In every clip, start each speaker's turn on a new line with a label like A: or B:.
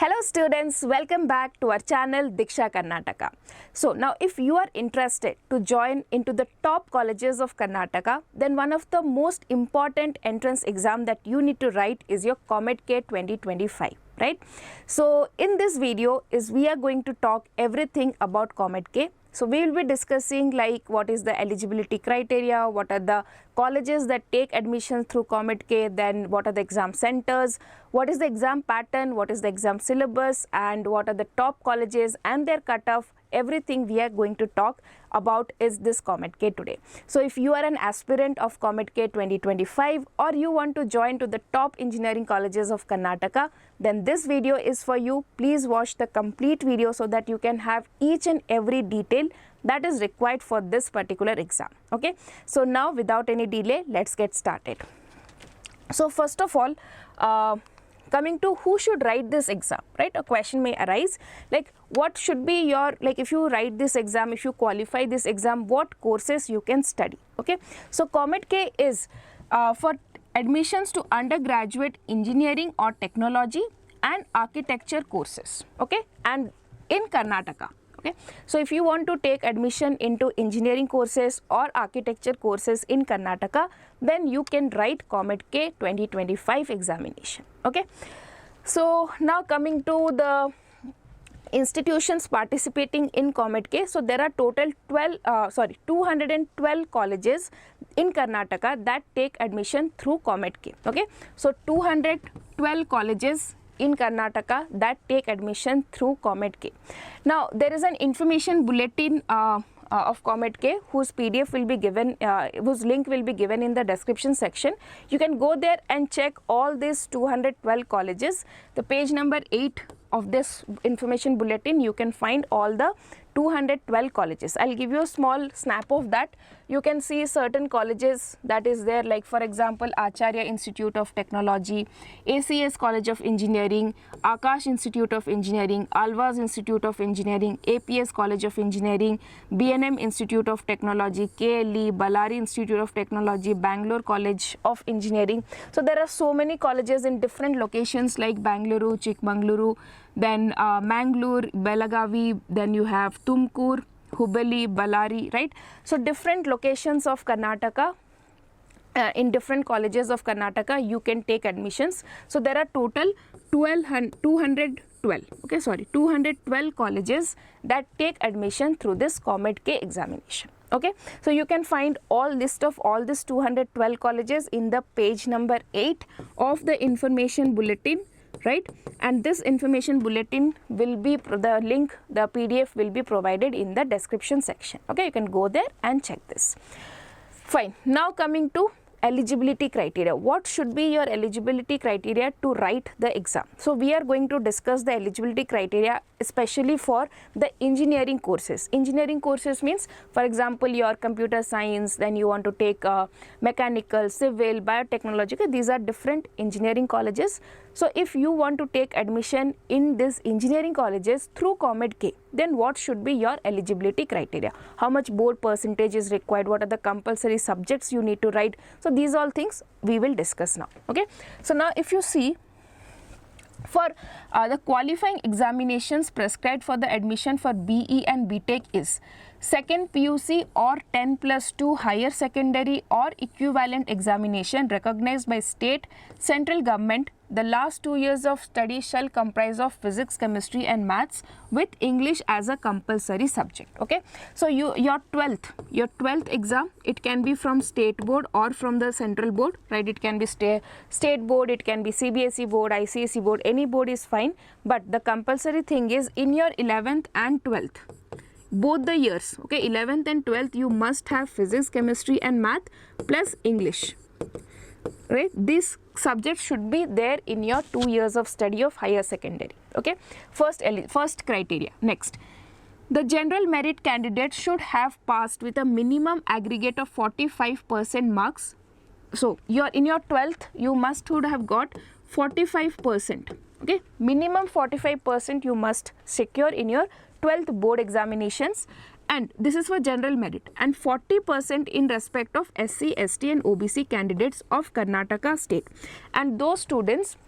A: Hello students, welcome back to our channel Diksha Karnataka. So now if you are interested to join into the top colleges of Karnataka, then one of the most important entrance exam that you need to write is your COMEDK 2025, right? So in this video we are going to talk everything about COMEDK. So we will be discussing like what is the eligibility criteria, what are the colleges that take admission through COMEDK, then what are the exam centers, what is the exam pattern, what is the exam syllabus, and what are the top colleges and their cutoff. Everything we are going to talk about is this COMEDK today. So if you are an aspirant of COMEDK 2025 or you want to join to the top engineering colleges of Karnataka, then this video is for you. Please watch the complete video so that you can have each and every detail that is required for this particular exam. Okay, so now without any delay, let's get started. So first of all, coming to who should write this exam, right? A question may arise like what should be your, like if you write this exam, if you qualify this exam, what courses you can study. Okay, so COMEDK is for admissions to undergraduate engineering or technology and architecture courses, okay, and in Karnataka. Okay, so if you want to take admission into engineering courses or architecture courses in Karnataka, then you can write COMEDK 2025 examination. Okay, so now coming to the institutions participating in COMEDK. So there are total 212 colleges in Karnataka that take admission through COMEDK. Okay, so 212 colleges in Karnataka that take admission through COMEDK. Now there is an information bulletin of COMEDK whose PDF will be given, whose link will be given in the description section. You can go there and check all these 212 colleges. The page number 8 of this information bulletin, you can find all the 212 colleges. I'll give you a small snap of that. You can see certain colleges that is there, like for example Acharya Institute of Technology, ACS College of Engineering, Akash Institute of Engineering, Alvaz Institute of Engineering, APS College of Engineering, BNM Institute of Technology, KLE, Ballari Institute of Technology, Bangalore College of Engineering. So there are so many colleges in different locations like Bangalore, Chikmagaluru, then Mangalore, Belagavi, then you have Tumkur, Hubballi, Ballari, right? So different locations of Karnataka, in different colleges of Karnataka you can take admissions. So there are total 212 colleges that take admission through this COMEDK examination. Okay, so you can find all list of all these 212 colleges in the page number 8 of the information bulletin, right? And this information bulletin will be, the link, the PDF will be provided in the description section. Okay, you can go there and check this. Fine. Now coming to eligibility criteria. What should be your eligibility criteria to write the exam? So we are going to discuss the eligibility criteria especially for the engineering courses. Engineering courses means, for example, your computer science, then you want to take mechanical, civil, biotechnology. Okay, these are different engineering colleges. So if you want to take admission in these engineering colleges through COMEDK, then what should be your eligibility criteria? How much board percentage is required? What are the compulsory subjects you need to write? So these all things we will discuss now. Okay, so now if you see, for the qualifying examinations prescribed for the admission for BE and B.Tech is second PUC or 10+2 higher secondary or equivalent examination recognized by state, central government. The last 2 years of study shall comprise of physics, chemistry and maths with English as a compulsory subject. Okay, so your 12th exam, it can be from state board or from the central board, right? It can be state board, it can be CBSE board, ICSE board, any board is fine, but the compulsory thing is in your 11th and 12th, both the years, okay, 11th and 12th, you must have physics, chemistry and math plus English, right? These subjects should be there in your 2 years of study of higher secondary. Okay, first criteria. Next, the general merit candidate should have passed with a minimum aggregate of 45% marks. So in your 12th you would have got 45%. Okay, minimum 45% you must secure in your 12th board examinations, and this is for general merit, and 40% in respect of SC, ST and OBC candidates of Karnataka state. And those students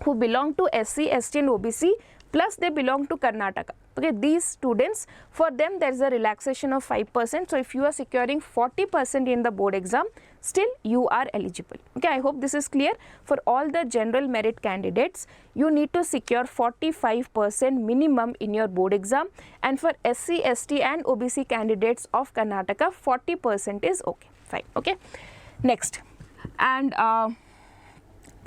A: who belong to SC, ST and OBC plus they belong to Karnataka. Okay, these students, for them there is a relaxation of 5%. So if you are securing 40% in the board exam, still you are eligible. Okay, I hope this is clear. For all the general merit candidates, you need to secure 45% minimum in your board exam, and for SC, ST and OBC candidates of Karnataka, 40% is okay, fine. Okay, next, and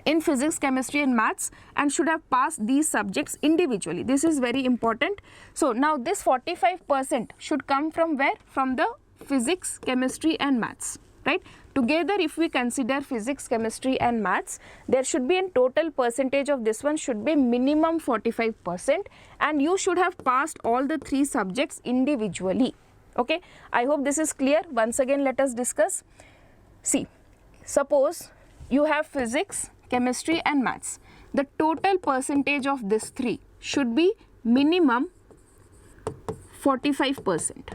A: in physics, chemistry and maths, and should have passed these subjects individually. This is very important. So now this 45% should come from where? From the physics, chemistry and maths, right? Together if we consider physics, chemistry and maths, there should be a total percentage of this one should be minimum 45%, and you should have passed all the 3 subjects individually. Okay, I hope this is clear. Once again let us discuss. See, suppose you have physics, chemistry and maths. The total percentage of this 3 should be minimum 45%,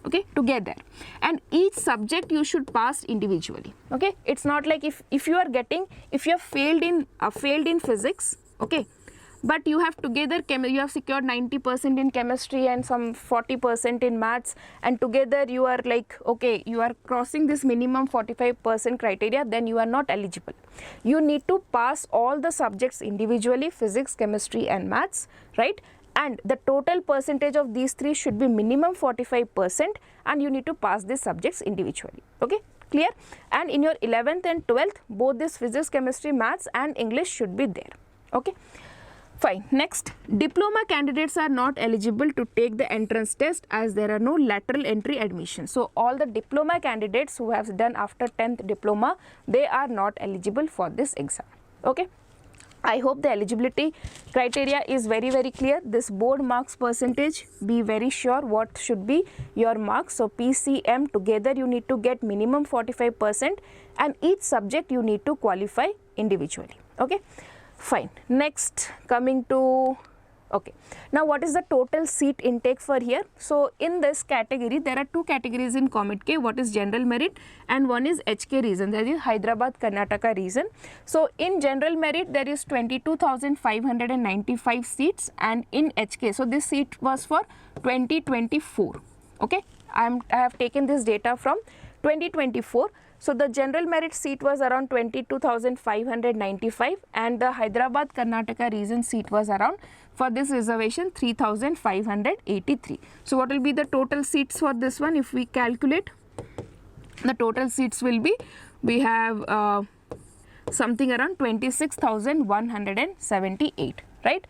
A: okay, together, and each subject you should pass individually. Okay, it's not like if you are getting, if you have failed in physics, okay, but you have together you have secured 90% in chemistry and some 40% in maths, and together you are like, okay, you are crossing this minimum 45% criteria, then you are not eligible. You need to pass all the subjects individually, physics, chemistry and maths, right? And the total percentage of these 3 should be minimum 45%, and you need to pass these subjects individually. Okay, clear? And in your 11th and 12th, both this physics, chemistry, maths and English should be there. Okay, fine. Next, diploma candidates are not eligible to take the entrance test as there are no lateral entry admissions. So all the diploma candidates who have done after 10th diploma, they are not eligible for this exam. Okay, I hope the eligibility criteria is very clear. This board marks percentage, be very sure what should be your marks. So PCM together you need to get minimum 45%, and each subject you need to qualify individually. Okay, fine. Next, coming to, okay, now what is the total seat intake for here? So in this category there are 2 categories in COMEDK. What is general merit and one is HK region, that is Hyderabad Karnataka region. So in general merit there is 22,595 seats, and in HK, so this seat was for 2024. Okay, I have taken this data from 2024. So the general merit seat was around 22,595, and the Hyderabad Karnataka region seat was around, for this reservation, 3,583. So what will be the total seats for this one? If we calculate, the total seats will be, we have something around 26,178, right?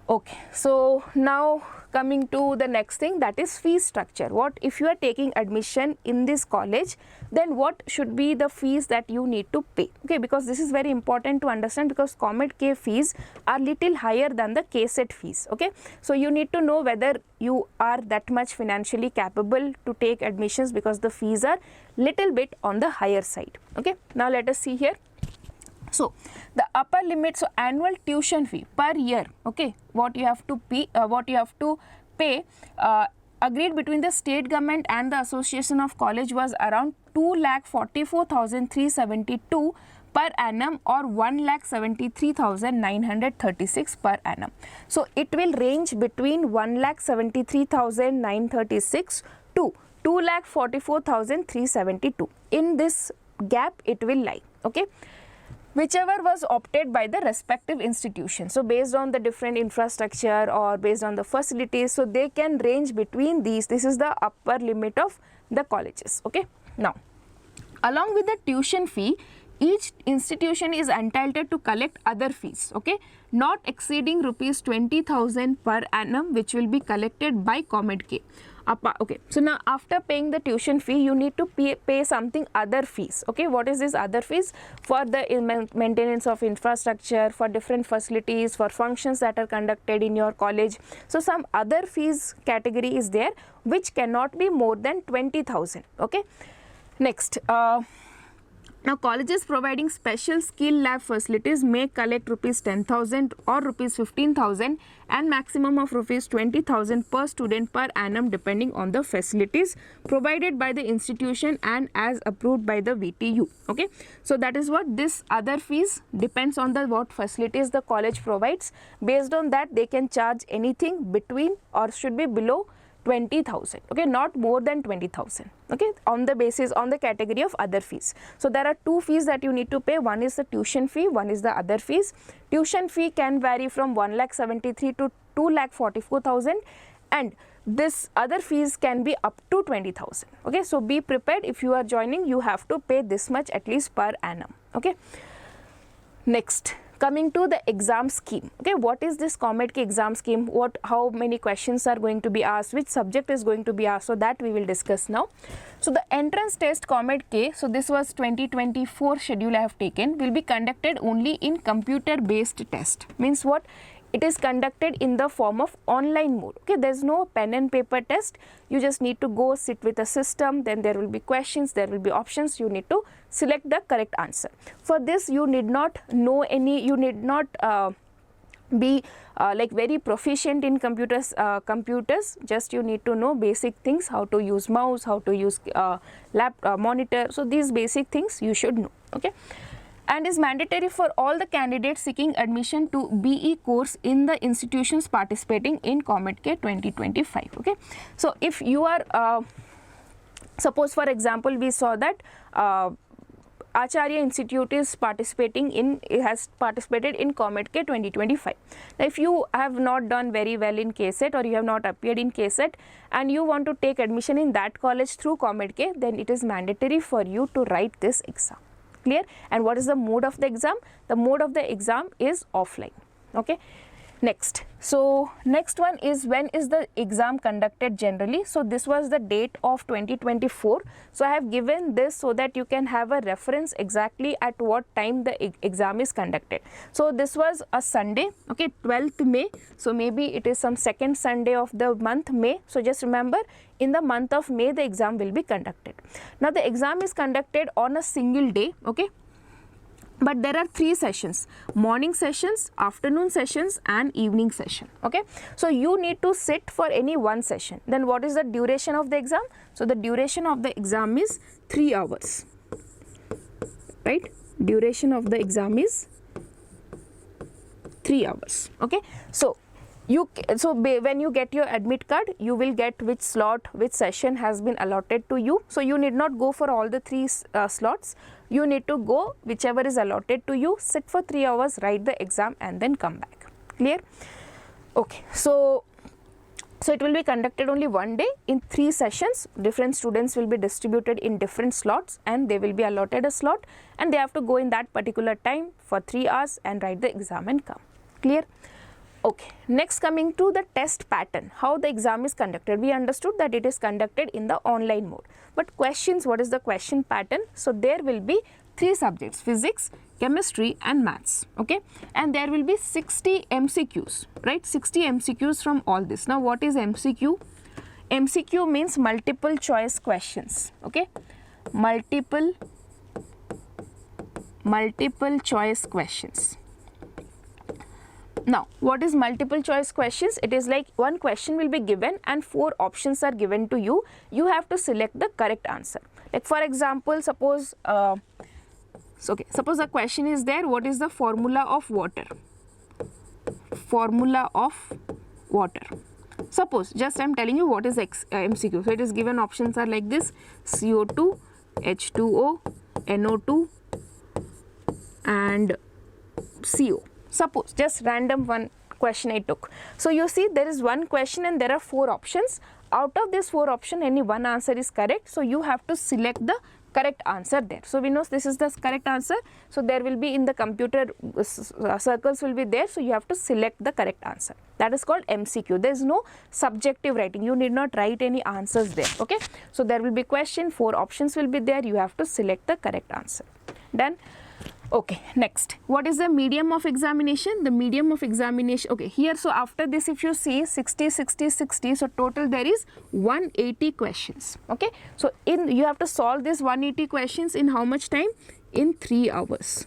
A: Okay, so now coming to the next thing, that is fee structure. What if you are taking admission in this college, then what should be the fees that you need to pay? Okay, because this is very important to understand, because COMEDK fees are little higher than the KSET fees. Okay, so you need to know whether you are that much financially capable to take admissions, because the fees are little bit on the higher side. Okay, now let us see here. So the upper limit, so annual tuition fee per year, okay, what you have to pay, agreed between the state government and the association of college was around 2,44,372 per annum or 1,73,936 per annum. So it will range between 1,73,936 to 2,44,372. In this gap it will lie. Okay, whichever was opted by the respective institution. So based on the different infrastructure or based on the facilities, so they can range between these. This is the upper limit of the colleges. Okay, now along with the tuition fee, each institution is entitled to collect other fees, okay, not exceeding rupees 20,000 per annum, which will be collected by COMEDK. Okay, so now after paying the tuition fee, you need to pay something other fees. Okay, what is this other fees? For the maintenance of infrastructure, for different facilities, for functions that are conducted in your college. So some other fees category is there, which cannot be more than 20,000. Okay, next, Now, colleges providing special skill lab facilities may collect rupees 10,000 or rupees 15,000 and maximum of rupees 20,000 per student per annum depending on the facilities provided by the institution and as approved by the VTU. Okay, so that is what this other fees depends on the what facilities the college provides. Based on that, they can charge anything between or should be below 20,000, okay, not more than 20,000, okay, on the basis on the category of other fees. So there are two fees that you need to pay. One is the tuition fee, one is the other fees. Tuition fee can vary from 1,73,000 to 2,44,000 and this other fees can be up to 20,000. Okay, so be prepared. If you are joining, you have to pay this much at least per annum. Okay, next, coming to the exam scheme. Okay, what is this COMEDK exam scheme? How many questions are going to be asked? Which subject is going to be asked? So that we will discuss now. So the entrance test COMEDK, so this was 2024 schedule I have taken, will be conducted only in computer based test. Means what? It is conducted in the form of online mode. Okay, there is no pen and paper test. You just need to go sit with a system, then there will be questions, there will be options, you need to select the correct answer. For this, you need not know any, you need not be like very proficient in computers, just you need to know basic things, how to use mouse, how to use monitor. So these basic things you should know. Okay, and is mandatory for all the candidates seeking admission to BE course in the institutions participating in COMEDK 2025. Okay, so if you are suppose for example we saw that Acharya Institute is participating in, has participated in COMEDK 2025. Now, if you have not done very well in KSET or you have not appeared in KSET and you want to take admission in that college through COMEDK, then it is mandatory for you to write this exam. Clear? And what is the mode of the exam? The mode of the exam is offline. Okay. Next, so next one is when is the exam conducted generally. So this was the date of 2024. So I have given this so that you can have a reference exactly at what time the exam is conducted. So this was a Sunday, okay, 12th May. So maybe it is some second Sunday of the month May. So just remember, in the month of May the exam will be conducted. Now the exam is conducted on a single day, okay. But there are three sessions: morning sessions, afternoon sessions and evening session. Okay, so you need to sit for any one session. Then what is the duration of the exam? So the duration of the exam is 3 hours, right? Duration of the exam is 3 hours. Okay, so when you get your admit card, you will get which slot, which session has been allotted to you. So you need not go for all the three slots. You need to go whichever is allotted to you, sit for 3 hours, write the exam and then come back. Clear? Okay, so it will be conducted only one day in 3 sessions. Different students will be distributed in different slots and they will be allotted a slot and they have to go in that particular time for 3 hours and write the exam and come. Clear? Okay, next coming to the test pattern, how the exam is conducted. We understood that it is conducted in the online mode. But questions, what is the question pattern? So there will be 3 subjects: physics, chemistry and maths. Okay, and there will be 60 MCQs, right? 60 MCQs from all this. Now what is MCQ? MCQ means multiple choice questions. Okay, multiple choice questions. Now, what is multiple choice questions? It is like one question will be given and 4 options are given to you. You have to select the correct answer. Like for example, suppose suppose a question is there: what is the formula of water? Formula of water. Suppose just I am telling you what is MCQ. So it is given options are like this: CO2, H2O, NO2 and CO. Suppose just random one question I took. So you see there is one question and there are 4 options. Out of this 4 options, any one answer is correct. So you have to select the correct answer there. So we know this is the correct answer. So there will be in the computer circles will be there. So you have to select the correct answer. That is called MCQ. There is no subjective writing. You need not write any answers there. Okay. So there will be question, 4 options will be there. You have to select the correct answer. Done. Okay, next, what is the medium of examination? The medium of examination, okay, here, so after this if you see 60, 60, 60, so total there is 180 questions, okay. So you have to solve this 180 questions in how much time? in 3 hours,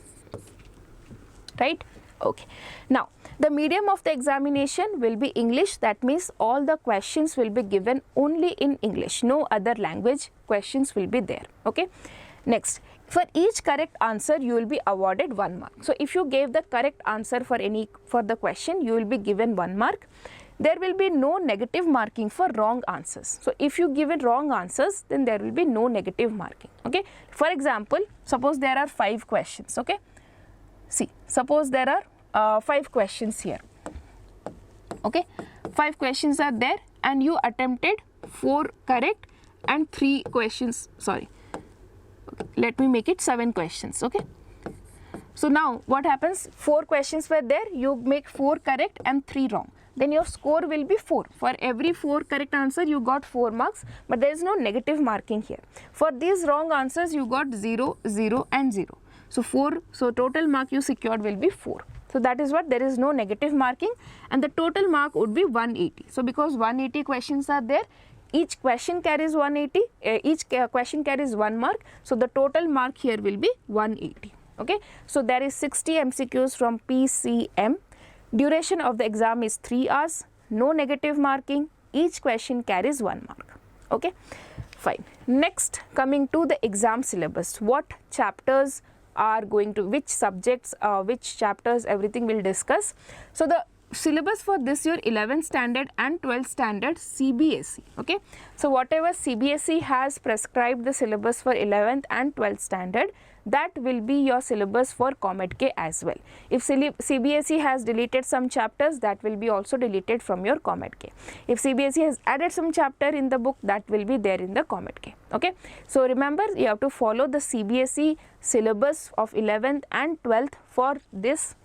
A: right? Okay. Now, the medium of the examination will be English. That means all the questions will be given only in English. No other language questions will be there. Okay. Next, for each correct answer, you will be awarded 1 mark. So, if you gave the correct answer for the question, you will be given 1 mark. There will be no negative marking for wrong answers. So, if you give it wrong answers, then there will be no negative marking. Okay. For example, suppose there are 5 questions. Okay. See, suppose there are 5 questions here. Okay. 5 questions are there and you attempted 4 correct and 3 questions, sorry. Okay. Let me make it 7 questions. Okay. So, now what happens? 4 questions were there, you make 4 correct and 3 wrong. Then your score will be 4. For every 4 correct answer, you got 4 marks, but there is no negative marking here. For these wrong answers, you got 0, 0 and 0. So, 4, so total mark you secured will be 4. So, that is what, there is no negative marking and the total mark would be 180. So, because 180 questions are there, each question carries 180, each question carries 1 mark. So, the total mark here will be 180. Okay. So, there is 60 MCQs from PCM. Duration of the exam is 3 hours, no negative marking, each question carries 1 mark. Okay. Fine. Next, coming to the exam syllabus, what chapters are going to, which subjects, which chapters, everything we'll discuss. So, the syllabus for this year 11th standard and 12th standard CBSE. Okay. So, whatever CBSE has prescribed the syllabus for 11th and 12th standard, that will be your syllabus for COMEDK as well. If CBSE has deleted some chapters, that will be also deleted from your COMEDK. If CBSE has added some chapter in the book, that will be there in the COMEDK. Okay. So, remember, you have to follow the CBSE syllabus of 11th and 12th for this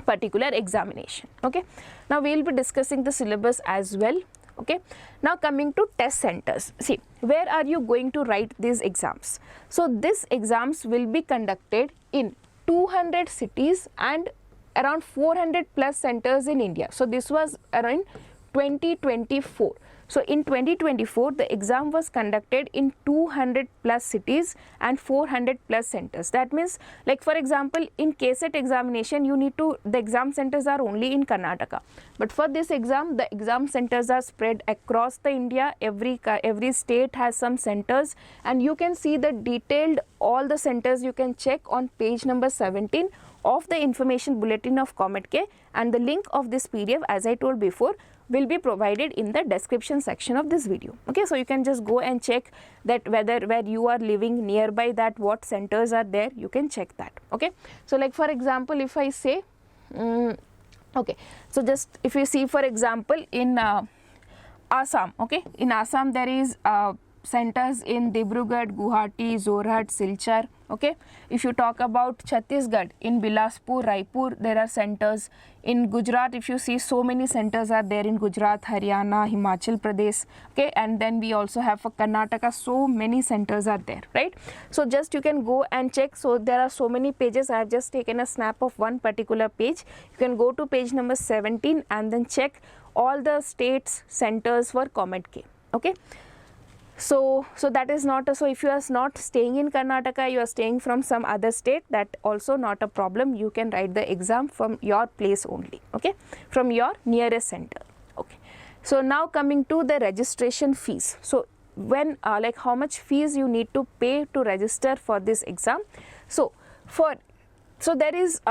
A: particular examination. Okay. Now, we will be discussing the syllabus as well. Okay. Now, coming to test centers, see, where are you going to write these exams? So, these exams will be conducted in 200 cities and around 400 plus centers in India. So, this was around 2024. So, in 2024, the exam was conducted in 200 plus cities and 400 plus centers. That means, like for example, in KSET examination, you need to, the exam centers are only in Karnataka. But for this exam, the exam centers are spread across the India. Every state has some centers, and you can see the detailed, all the centers you can check on page number 17 of the information bulletin of COMEDK, and the link of this PDF, as I told before, will be provided in the description section of this video. Okay, so you can just go and check that where you are living nearby, that what centers are there, you can check that. Okay, so like for example, if I say okay, so just if you see for example in Assam, okay, in Assam there is centers in Dibrugarh, Guwahati, Jorhat, Silchar. Okay, if you talk about Chhattisgarh, in Bilaspur, Raipur, there are centers. In Gujarat, if you see, so many centers are there in Gujarat, Haryana, Himachal Pradesh. Okay, and then we also have for Karnataka, so many centers are there, right? So just you can go and check. So there are so many pages. I have just taken a snap of one particular page. You can go to page number 17 and then check all the states centers for COMEDK. Okay. So that is not, so if you are not staying in Karnataka, you are staying from some other state, that also not a problem. You can write the exam from your place only, okay, from your nearest center. Okay. So now coming to the registration fees. So when like how much fees you need to pay to register for this exam. So there is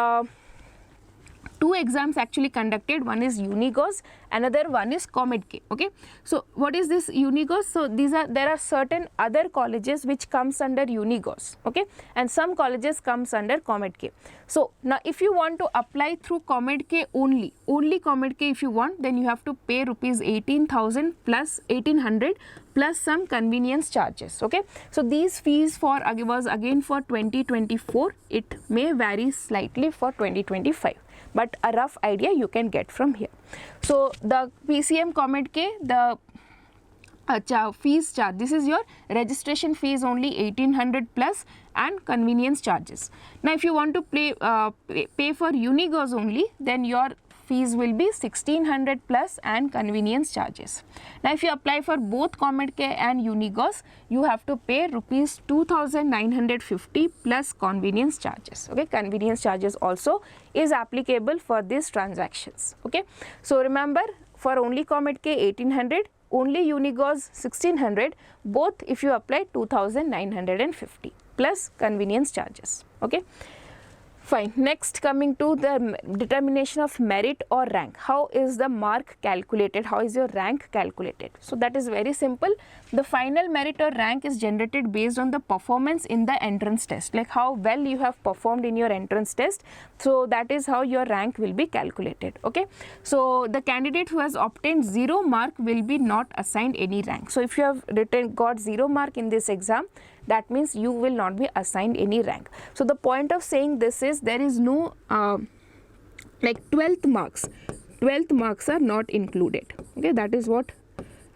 A: 2 exams actually conducted. One is Unigos, another one is COMEDK. Okay, so what is this Unigos? So there are certain other colleges which comes under Unigos, okay, and some colleges comes under COMEDK. So now if you want to apply through COMEDK only COMEDK if you want, then you have to pay rupees 18,000 plus 1800 plus some convenience charges. Okay, so these fees for was again for 2024. It may vary slightly for 2025. But a rough idea you can get from here. So the PCM COMEDK, the fees charge, this is your registration fees only 1800 plus and convenience charges. Now if you want to pay for Unigos only, then your fees will be 1600 plus and convenience charges. Now if you apply for both COMEDK and Unigos, you have to pay rupees 2950 plus convenience charges. Okay, convenience charges also is applicable for these transactions. Okay, so remember, for only COMEDK 1800, only Unigos 1600, both if you apply 2950 plus convenience charges. Okay, fine. Next, coming to the determination of merit or rank. How is the mark calculated? How is your rank calculated? So that is very simple. The final merit or rank is generated based on the performance in the entrance test, like how well you have performed in your entrance test. So that is how your rank will be calculated. Okay, so the candidate who has obtained 0 mark will be not assigned any rank. So if you have got 0 mark in this exam, that means you will not be assigned any rank. So the point of saying this is there is no like 12th marks. 12th marks are not included. Okay, that is what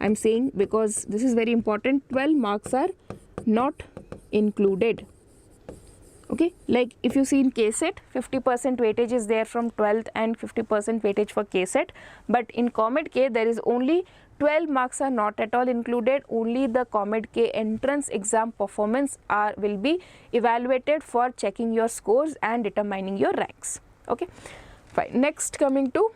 A: I am saying, because this is very important. 12 marks are not included. Okay, like if you see in KSET, 50% weightage is there from 12th and 50% weightage for KSET, but in COMEDK there is only 12 marks are not at all included. Only the COMEDK entrance exam performance will be evaluated for checking your scores and determining your ranks. Okay, fine. Next, coming to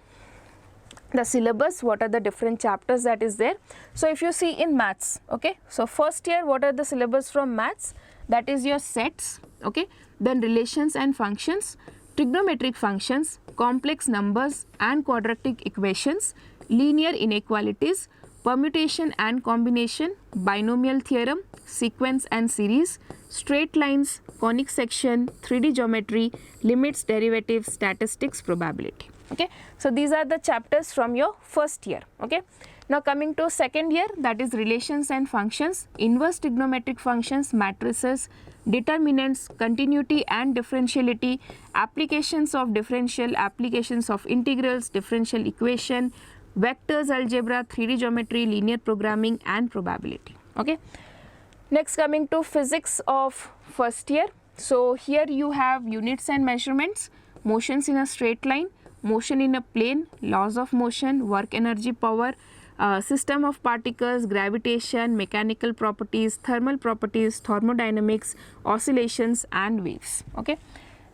A: the syllabus, what are the different chapters that is there. So if you see in maths, okay, so first year, what are the syllabus from maths? That is your sets, okay, then relations and functions, trigonometric functions, complex numbers and quadratic equations, linear inequalities, permutation and combination, binomial theorem, sequence and series, straight lines, conic section, 3D geometry, limits, derivatives, statistics, probability. Okay, so these are the chapters from your first year. Okay, now coming to second year, that is relations and functions, inverse trigonometric functions, matrices, determinants, continuity and differentiality, applications of differential, applications of integrals, differential equation, vectors algebra, 3D geometry, linear programming and probability. Okay, next coming to physics of first year. So here you have units and measurements, motions in a straight line, motion in a plane, laws of motion, work energy power, system of particles, gravitation, mechanical properties, thermal properties, thermodynamics, oscillations and waves. Okay,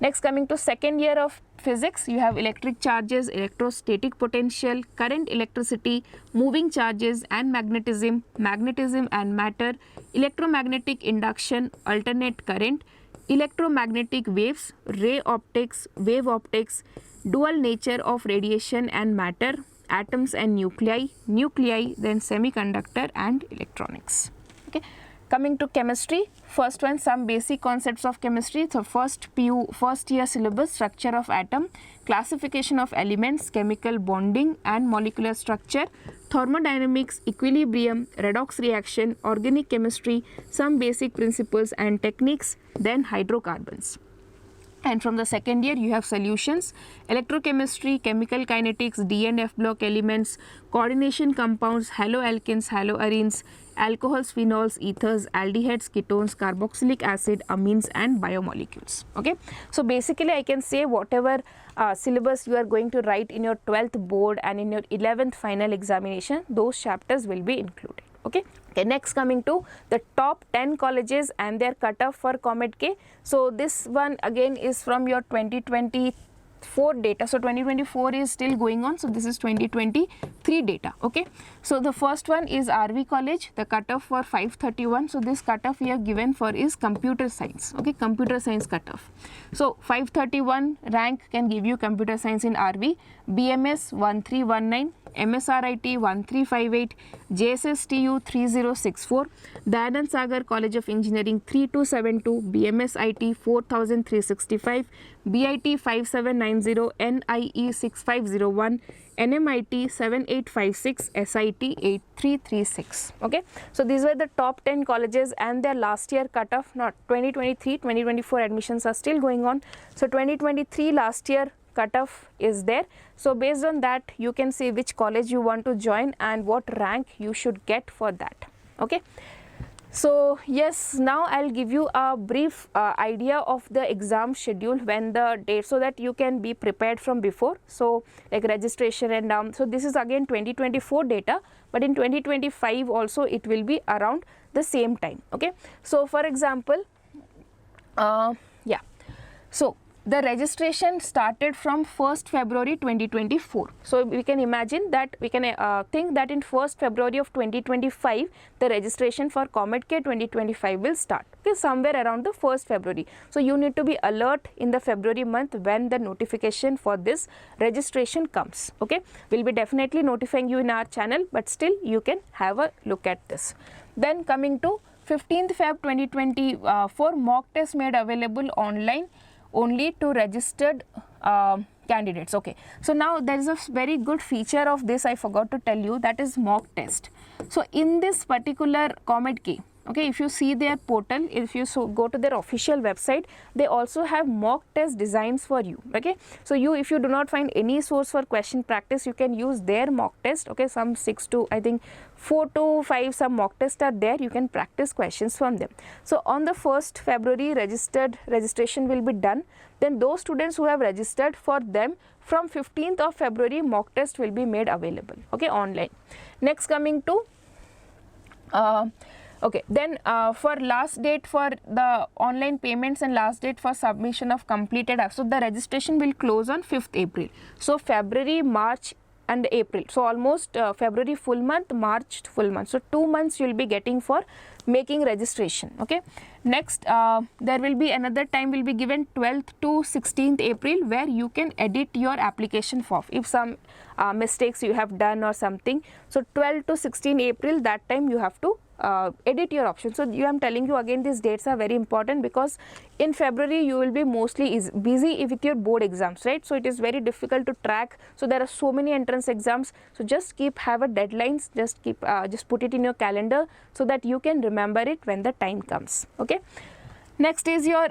A: next coming to second year of physics, you have electric charges, electrostatic potential, current, electricity, moving charges and magnetism, magnetism and matter, electromagnetic induction, alternate current, electromagnetic waves, ray optics, wave optics, dual nature of radiation and matter, atoms and nuclei, then semiconductor and electronics. Okay, coming to chemistry, first one, some basic concepts of chemistry. So first year syllabus, structure of atom, classification of elements, chemical bonding and molecular structure, thermodynamics, equilibrium, redox reaction, organic chemistry, some basic principles and techniques, then hydrocarbons. And from the second year, you have solutions, electrochemistry, chemical kinetics, D and F block elements, coordination compounds, haloalkanes, haloarenes, alcohols, phenols, ethers, aldehydes, ketones, carboxylic acid, amines and biomolecules. Okay, so basically I can say whatever syllabus you are going to write in your 12th board and in your 11th final examination, those chapters will be included. Okay. Okay, next coming to the top 10 colleges and their cutoff for COMEDK. So this one again is from your 2024 data. So 2024 is still going on. So this is 2023 data. Okay. So the first one is RV College, the cutoff for 531. So this cutoff we have given for is computer science. Okay, computer science cutoff. So 531 rank can give you computer science in RV, BMS 1319. MSRIT 1358, JSSTU 3064, Dayanand Sagar College of Engineering 3272, BMSIT 4365, BIT 5790, NIE 6501, NMIT 7856, SIT 8336. Okay, so these were the top 10 colleges and their last year cutoff. Not 2023, 2024 admissions are still going on. So 2023 last year cutoff is there. So based on that, you can see which college you want to join and what rank you should get for that. Okay. So yes, now I'll give you a brief idea of the exam schedule, when the date, so that you can be prepared from before. So like registration and so this is again 2024 data, but in 2025 also it will be around the same time. Okay, so for example, yeah, so the registration started from 1st February 2024. So we can imagine that, we can think that in 1st February of 2025 the registration for COMEDK 2025 will start, okay, somewhere around the 1st February. So you need to be alert in the February month when the notification for this registration comes. Okay, we'll be definitely notifying you in our channel, but still you can have a look at this. Then coming to 15th Feb 2024, mock test made available online only to registered candidates. Okay, so now there is a very good feature of this I forgot to tell you, that is mock test. So in this particular COMEDK, okay, if you see their portal, if you go to their official website, they also have mock test designs for you. Okay, so if you do not find any source for question practice, you can use their mock test. Okay, some 6 to I think 4 to 5 some mock tests are there, you can practice questions from them. So on the 1st February registration will be done. Then those students who have registered, for them from 15th of February mock test will be made available, okay, online. Next coming to okay, then for last date for the online payments and last date for submission of completed, so the registration will close on 5th April. So February, March and April, so almost February full month, March full month, so 2 months you will be getting for making registration. Okay, next there will be another time will be given 12th to 16th April, where you can edit your application form if some mistakes you have done or something. So 12 to 16 April, that time you have to edit your option. So I am telling you again, these dates are very important, because in February you will be mostly busy with your board exams, right? So it is very difficult to track. So there are so many entrance exams, so just have a deadlines, just put it in your calendar so that you can remember it when the time comes. Okay, next is your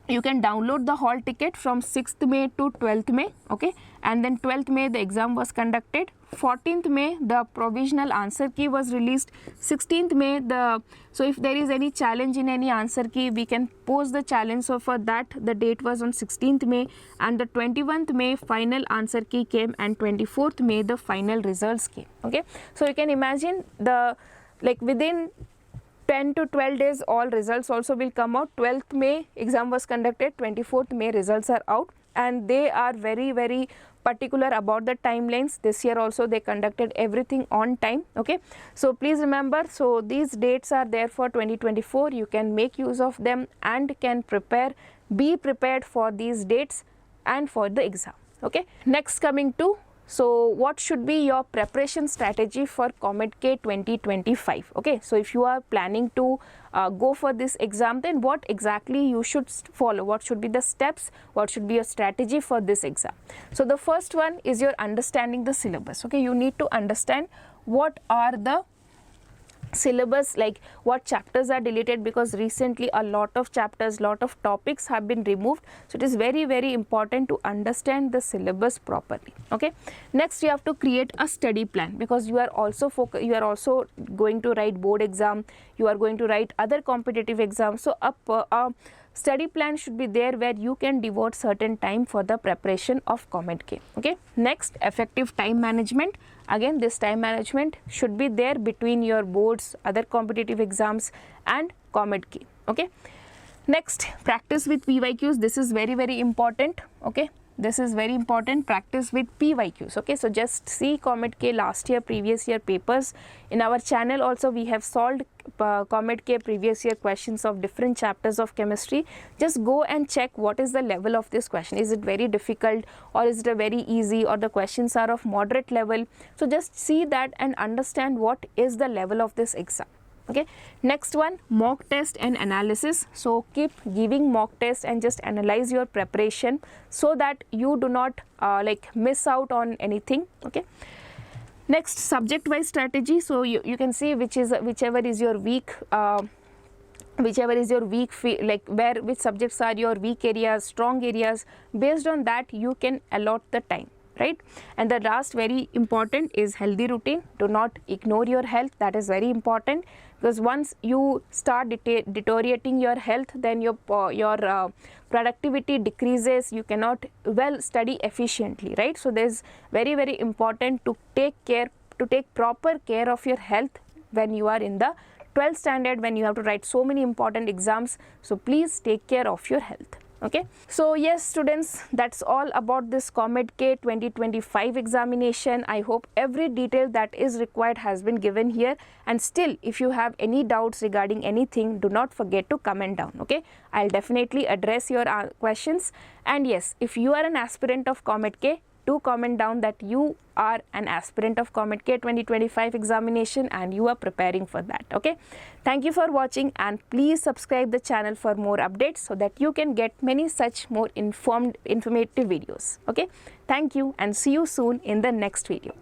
A: you can download the hall ticket from 6th May to 12th May, okay, and then 12th May the exam was conducted. 14th May the provisional answer key was released. 16th May so if there is any challenge in any answer key, we can post the challenge. So for that the date was on 16th May, and the 21st May final answer key came, and 24th May the final results came. Okay, so you can imagine within 10 to 12 days all results also will come out. 12th May exam was conducted, 24th May results are out, and they are very, very particular about the timelines. This year also they conducted everything on time. Okay, so please remember, so these dates are there for 2024. You can make use of them and can be prepared for these dates and for the exam. Okay, next coming to, so what should be your preparation strategy for COMEDK 2025? Okay, so if you are planning to go for this exam, then what exactly you should follow? What should be the steps? What should be your strategy for this exam? So the first one is your understanding the syllabus. Okay, you need to understand what are the syllabus, like what chapters are deleted, because recently a lot of chapters, lot of topics have been removed. So it is very, very important to understand the syllabus properly. Okay, next you have to create a study plan, because you are also going to write board exam, you are going to write other competitive exams. So a study plan should be there where you can devote certain time for the preparation of COMEDK. Okay, next, effective time management. Again, this time management should be there between your boards, other competitive exams and COMEDK. Okay, next, practice with PYQs. This is very, very important. Okay, this is very important, practice with PYQs. Okay, so just see COMEDK last year, previous year papers. In our channel also we have solved COMEDK previous year questions of different chapters of chemistry. Just go and check what is the level of this question. Is it very difficult, or is it a very easy, or the questions are of moderate level? So just see that and understand what is the level of this exam. Okay, next one, mock test and analysis. So keep giving mock test and just analyze your preparation so that you do not miss out on anything. Okay, next, subject wise strategy. So you can see whichever is your weak which subjects are your weak areas, strong areas. Based on that you can allot the time. right? And the last very important is healthy routine. Do not ignore your health. That is very important, because once you start deteriorating your health, then your productivity decreases. You cannot well study efficiently, right? So there's very important to take proper care of your health when you are in the 12th standard, when you have to write so many important exams. So please take care of your health. Okay, so yes students, that's all about this COMEDK 2025 examination. I hope every detail that is required has been given here, and still if you have any doubts regarding anything, do not forget to comment down. Okay, I'll definitely address your questions. And yes, if you are an aspirant of COMEDK, do comment down that you are an aspirant of COMEDK 2025 examination and you are preparing for that. Okay, thank you for watching, and please subscribe the channel for more updates so that you can get many such more informative videos. Okay, thank you and see you soon in the next video.